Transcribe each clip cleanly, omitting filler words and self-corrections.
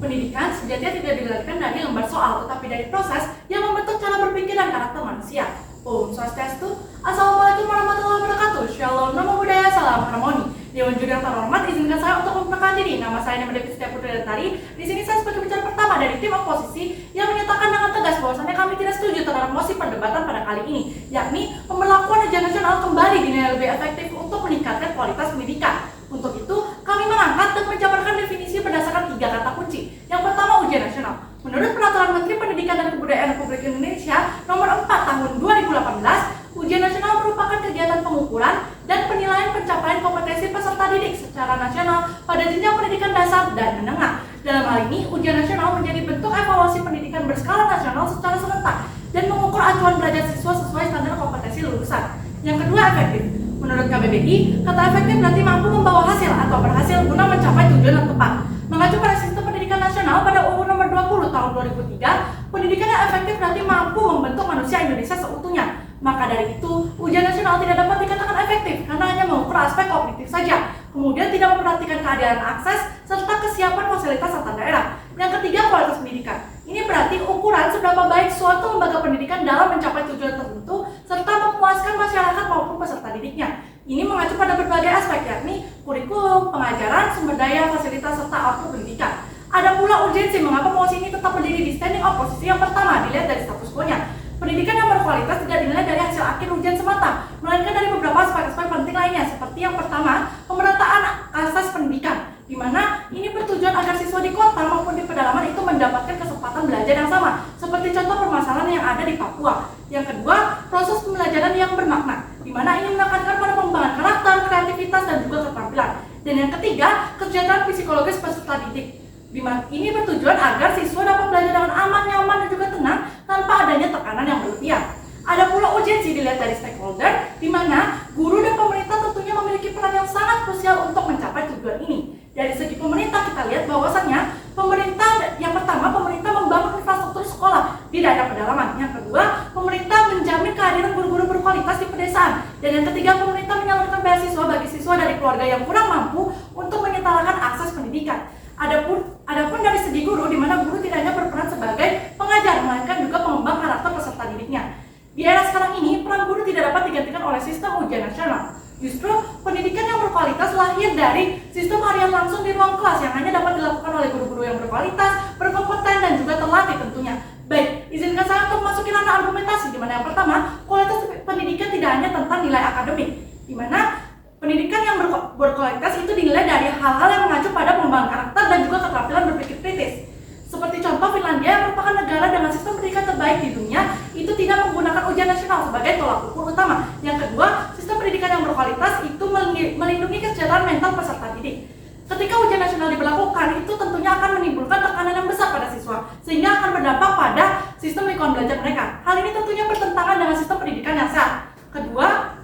Pendidikan sejatinya tidak dilahirkan dari lembar soal, tetapi dari proses yang membentuk cara berpikir dan karakter manusia. Om Swastiastu, Assalamualaikum warahmatullahi wabarakatuh. Shalom, namo buddhaya, salam harmoni. Dewan juri yang terhormat, izinkan saya untuk memperkenalkan diri. Nama saya Nima Devi Setia Putri Lestari. Di sini saya sebagai bicara pertama dari tim oposisi yang menyatakan dengan tegas bahwasannya kami tidak setuju terhadap mosi perdebatan pada kali ini, yakni pemberlakuan ujian nasional kembali dinilai lebih efektif untuk meningkatkan kualitas pendidikan. Untuk itu, kami mengangkat dan menjabarkan definisi berdasarkan 3 kata kunci. Yang pertama, ujian nasional. Menurut Peraturan Menteri Pendidikan dan Kebudayaan Republik Indonesia Nomor 4 Tahun 2018, ujian nasional merupakan kegiatan pengukuran dan penilaian pencapaian kompetensi peserta didik secara nasional pada jenjang pendidikan dasar dan menengah. Dalam hal ini, ujian nasional menjadi bentuk evaluasi pendidikan berskala nasional secara serentak dan mengukur acuan belajar siswa sesuai standar kompetensi lulusan. Yang kedua, efektif. Menurut KBBI, kata efektif berarti mampu membawa hasil atau berhasil guna mencapai tujuan yang tepat. Mengacu pada sistem pendidikan nasional pada UU Nomor 20 Tahun 2003, pendidikan yang efektif berarti mampu membentuk manusia Indonesia seutuhnya. Maka dari itu, ujian nasional tidak dapat dikatakan efektif karena hanya mengukur aspek kognitif saja, kemudian tidak memperhatikan keadilan akses serta kesiapan fasilitas serta daerah. Yang ketiga, kualitas pendidikan. Ini berarti ukuran seberapa baik suatu lembaga pendidikan dalam mencapai tujuan tertentu serta memuaskan masyarakat maupun peserta didiknya. Ini mengacu pada berbagai aspek, yakni kurikulum, pengajaran, sumber daya, fasilitas, serta output pendidikan. Ada pula urgensi mengapa mosi ini tetap berdiri di standing oposisi. Yang pertama, dilihat dari status quo-nya. Pendidikan yang berkualitas tidak dinilai dari hasil akhir ujian semata, melainkan dari beberapa aspek-aspek penting lainnya, seperti yang pertama, pemerataan akses pendidikan, di mana ini bertujuan agar siswa di kota maupun di pedalaman itu mendapatkan kesempatan belajar yang sama, seperti contoh permasalahan yang ada di Papua. Yang kedua, proses pembelajaran yang bermakna, di mana ini menekankan pada pengembangan karakter, kreativitas, dan juga keterampilan. Dan yang ketiga, kesejahteraan psikologis peserta didik, di mana ini bertujuan agar siswa dapat belajar dengan aman, nyaman, dan juga tenang tanpa adanya tekanan yang berlebihan. Ada pula urgensi dilihat dari stakeholder, di mana guru dan pemerintah tentunya memiliki peran yang sangat krusial untuk mencapai tujuan ini. Dari segi pemerintah kita lihat bahwasannya yang pertama, pemerintah membangun infrastruktur sekolah di daerah pedalaman. Yang kedua, pemerintah menjamin kehadiran guru-guru berkualitas di pedesaan. Dan yang ketiga, pemerintah menyalurkan beasiswa bagi siswa dari keluarga yang kurang mampu untuk menyetarakan akses pendidikan. Adapun dari segi guru, di mana guru tidak hanya berperan sebagai pengajar, melainkan juga pengembang karakter peserta didiknya. Di era sekarang ini, peran guru tidak dapat digantikan oleh sistem ujian nasional. Justru, pendidikan yang berkualitas lahir dari sistem harian langsung di ruang kelas yang hanya dapat dilakukan oleh guru-guru yang berkualitas, berkompeten, dan juga terlatih tentunya. Baik, izinkan saya untuk memasuki ranah argumentasi, di mana yang pertama, kualitas pendidikan tidak hanya tentang nilai akademik, di mana pendidikan yang berkualitas itu dinilai dari hal-hal yang mengacu pada pengembangan karakter dan juga keterampilan berpikir kritis. Seperti contoh Finlandia yang merupakan negara dengan sistem pendidikan terbaik di dunia, itu tidak menggunakan ujian nasional sebagai tolak ukur utama. Yang kedua, sistem pendidikan yang berkualitas itu melindungi kesejahteraan mental peserta didik. Ketika ujian nasional diberlakukan, itu tentunya akan menimbulkan tekanan yang besar pada siswa, sehingga akan berdampak pada sistem lingkungan belajar mereka. Hal ini tentunya bertentangan dengan sistem pendidikan yang sehat.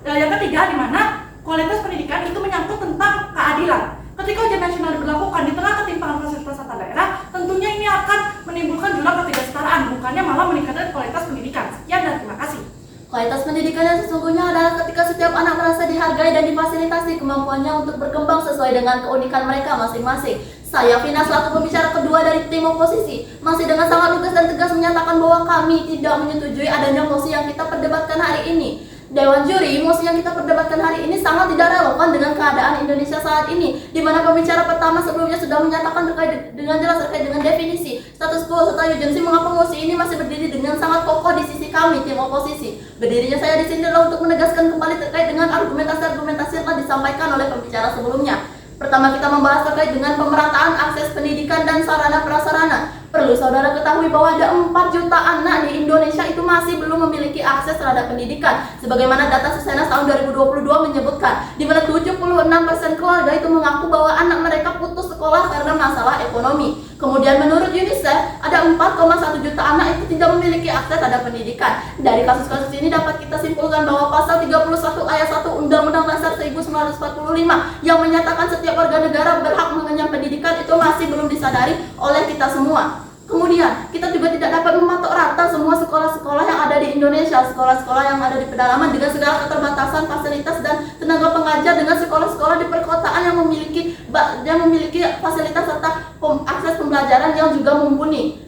Yang ketiga, di mana kualitas pendidikan itu menyangkut tentang keadilan. Ketika ujian nasional diberlakukan di tengah ketimpangan fasilitas serta daerah, tentunya ini akan menimbulkan jurang ketidaksetaraan, bukannya malah meningkatkan kualitas pendidikan. Sekian dan terima kasih. Kualitas pendidikan yang sesungguhnya adalah ketika setiap anak merasa dihargai dan difasilitasi kemampuannya untuk berkembang sesuai dengan keunikan mereka masing-masing. Saya, Vina, selaku pembicara kedua dari tim oposisi, masih dengan sangat lugas dan tegas menyatakan bahwa kami tidak menyetujui adanya mosi yang kita perdebatkan hari ini. Dewan juri, mosi yang kita perdebatkan hari ini sangat tidak relevan dengan keadaan Indonesia saat ini, di mana pembicara pertama sebelumnya sudah menyatakan dengan jelas terkait dengan definisi, status quo, serta urgensi mengapa mosi ini masih berdiri dengan sangat kokoh di sisi kami, tim oposisi. Berdirinya saya di sini adalah untuk menegaskan kembali terkait dengan argumentasi-argumentasi yang telah disampaikan oleh pembicara sebelumnya. Pertama, kita membahas terkait dengan pemerataan akses pendidikan dan sarana prasarana. Perlu saudara ketahui bahwa ada 4 juta anak di Indonesia itu masih belum memiliki akses terhadap pendidikan. Sebagaimana data Susenas tahun 2022 menyebutkan, di mana 76% keluarga itu mengaku bahwa anak mereka putus sekolah karena masalah ekonomi. Kemudian menurut UNICEF, ada 4,1 juta anak itu tidak memiliki akses terhadap pendidikan. Dari kasus-kasus ini dapat kita simpulkan bahwa pasal 31 ayat 1 Undang-Undang Dasar 1945 yang menyatakan setiap warga negara berhak mengenyam pendidikan itu masih belum disadari oleh kita semua. Kemudian, kita juga tidak dapat mematok rata semua sekolah-sekolah yang ada di Indonesia, sekolah-sekolah yang ada di pedalaman dengan segala keterbatasan fasilitas dan tenaga pengajar, dengan sekolah-sekolah di perkotaan yang memiliki fasilitas serta akses pembelajaran yang juga mumpuni.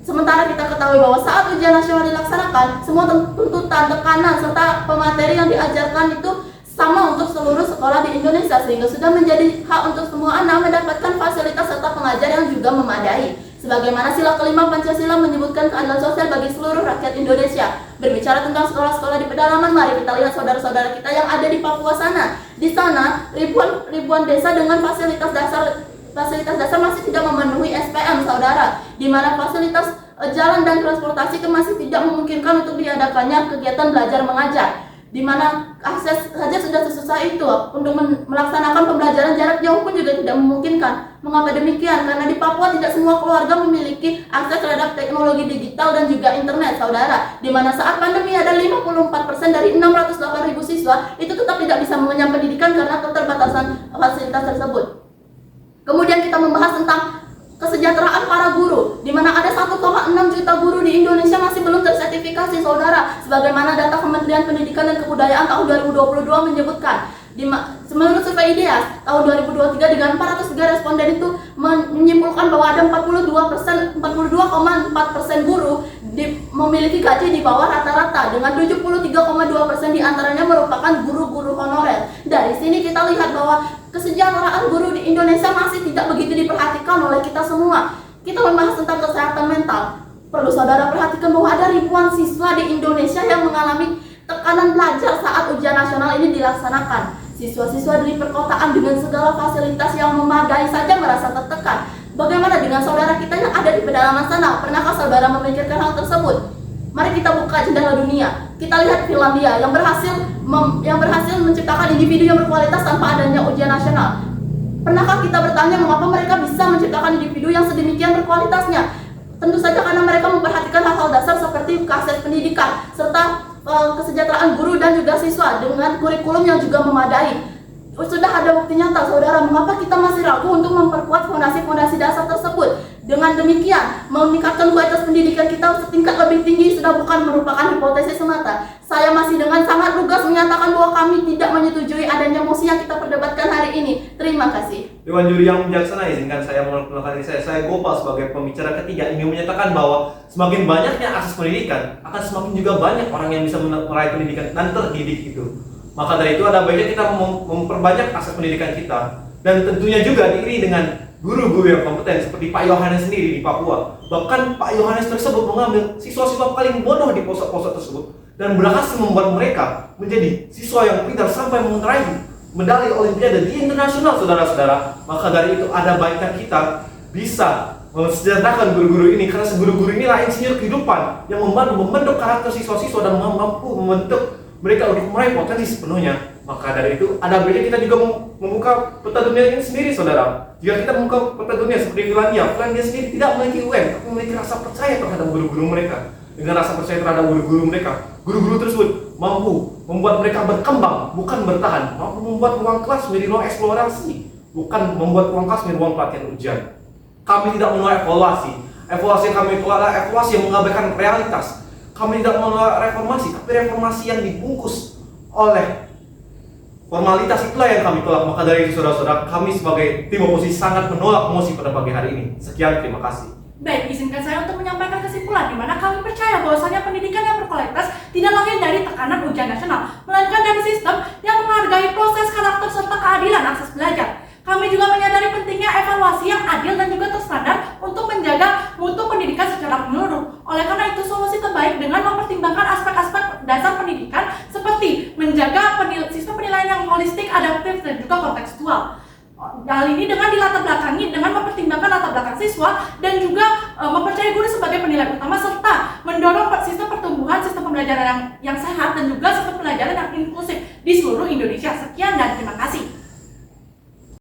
Sementara kita ketahui bahwa saat ujian nasional dilaksanakan, semua tuntutan, tekanan, serta pemateri yang diajarkan itu sama untuk seluruh sekolah di Indonesia, sehingga sudah menjadi hak untuk semua anak mendapatkan fasilitas serta pengajar yang juga memadai. Sebagaimana sila kelima Pancasila menyebutkan keadilan sosial bagi seluruh rakyat Indonesia. Berbicara tentang sekolah-sekolah di pedalaman, mari kita lihat saudara-saudara kita yang ada di Papua sana. Di sana ribuan desa dengan fasilitas dasar masih tidak memenuhi SPM, saudara, di mana fasilitas jalan dan transportasi masih tidak memungkinkan untuk diadakannya kegiatan belajar mengajar, di mana akses saja sudah sesusah itu untuk melaksanakan pembelajaran jarak jauh pun juga tidak memungkinkan. Mengapa demikian? Karena di Papua tidak semua keluarga memiliki akses terhadap teknologi digital dan juga internet, saudara, di mana saat pandemi ada 54% dari 608.000 siswa itu tetap tidak bisa mengenyam pendidikan karena keterbatasan fasilitas tersebut. Kemudian kita membahas tentang kesejahteraan para guru, di mana ada 1,6 juta guru di Indonesia masih belum tersertifikasi, saudara. Sebagaimana data Kementerian Pendidikan dan Kebudayaan tahun 2022 menyebutkan, menurut survei IDEAS tahun 2023 dengan 403 responden itu menyimpulkan bahwa ada 42,4% guru memiliki gaji di bawah rata-rata, dengan 73,2% diantaranya merupakan guru-guru honorer. Dari sini kita lihat bahwa kesejahteraan guru di Indonesia masih tidak begitu diperhatikan oleh kita semua. Kita membahas tentang kesehatan mental. Perlu saudara perhatikan bahwa ada ribuan siswa di Indonesia yang mengalami tekanan belajar saat ujian nasional ini dilaksanakan. Siswa-siswa dari perkotaan dengan segala fasilitas yang memadai saja merasa tertekan. Bagaimana dengan saudara kita yang ada di pedalaman sana? Pernahkah saudara memikirkan hal tersebut? Mari kita buka jendela dunia. Kita lihat Finlandia yang berhasil menciptakan individu yang berkualitas tanpa adanya ujian nasional. Pernahkah kita bertanya mengapa mereka bisa menciptakan individu yang sedemikian berkualitasnya? Tentu saja karena mereka memperhatikan hal-hal dasar seperti akses pendidikan serta kesejahteraan guru dan juga siswa dengan kurikulum yang juga memadai. Sudah ada bukti nyata, saudara, mengapa kita masih ragu untuk memperkuat fondasi-fondasi dasar tersebut. Dengan demikian, meningkatkan kualitas pendidikan kita setingkat lebih tinggi sudah bukan merupakan hipotesis semata. Saya masih dengan sangat lugas menyatakan bahwa kami tidak menyetujui adanya mosi yang kita perdebatkan hari ini. Terima kasih. Dewan Juri yang bijaksana, izinkan saya mengucapkan diri saya Gopal sebagai pembicara ketiga ingin menyatakan bahwa semakin banyaknya akses pendidikan akan semakin juga banyak orang yang bisa meraih pendidikan dan terdidik itu. Maka dari itu ada baiknya kita memperbanyak akses pendidikan kita, dan tentunya juga diiringi dengan guru-guru yang kompeten seperti Pak Yohanes sendiri di Papua. Bahkan Pak Yohanes tersebut mengambil siswa-siswa paling bodoh di posok-posok tersebut dan berhasil membuat mereka menjadi siswa yang pintar sampai meraih medali olimpiade di internasional, saudara-saudara. Maka dari itu ada baiknya kita bisa mensejahterakan guru-guru ini, karena guru-guru inilah insinyur kehidupan yang membentuk karakter siswa-siswa dan mampu membentuk mereka untuk meraih potensi sepenuhnya. Maka dari itu ada baiknya kita juga membuka peta dunia ini sendiri, saudara. Jika kita membuka peta dunia seperti Finlandia sendiri tidak memiliki UN, tapi memiliki rasa percaya terhadap guru-guru mereka. Dengan rasa percaya terhadap guru-guru mereka, guru-guru tersebut mampu membuat mereka berkembang, bukan bertahan. Mampu membuat ruang kelas menjadi ruang eksplorasi, bukan membuat ruang kelas menjadi ruang pelatihan ujian. Kami tidak menolak evaluasi. Evaluasi kami itu adalah evaluasi yang mengabaikan realitas. Kami tidak menolak reformasi, tapi reformasi yang dibungkus oleh formalitas itulah yang kami tolak. Maka dari itu, saudara-saudara, kami sebagai tim oposisi sangat menolak mosi pada pagi hari ini. Sekian, terima kasih. Baik, izinkan saya untuk menyampaikan kesimpulan di mana kami percaya bahwasanya pendidikan yang berkualitas tidak lahir dari tekanan ujian nasional, melainkan dari sistem yang menghargai proses, karakter, serta keadilan akses belajar. Kami juga menyadari pentingnya evaluasi yang adil dan juga terstandar untuk menjaga mutu pendidikan secara menyeluruh. Oleh karena itu, solusi terbaik dengan mempertimbangkan aspek-aspek dasar pendidikan seperti menjaga sistem penilaian yang holistik, adaptif, dan juga kontekstual. Hal ini dengan dilatar belakangi dengan mempertimbangkan latar belakang siswa dan juga mempercayai guru sebagai penilai utama, serta mendorong sistem pertumbuhan, sistem pembelajaran yang sehat dan juga sistem pembelajaran yang inklusif di seluruh Indonesia. Sekian dan terima kasih.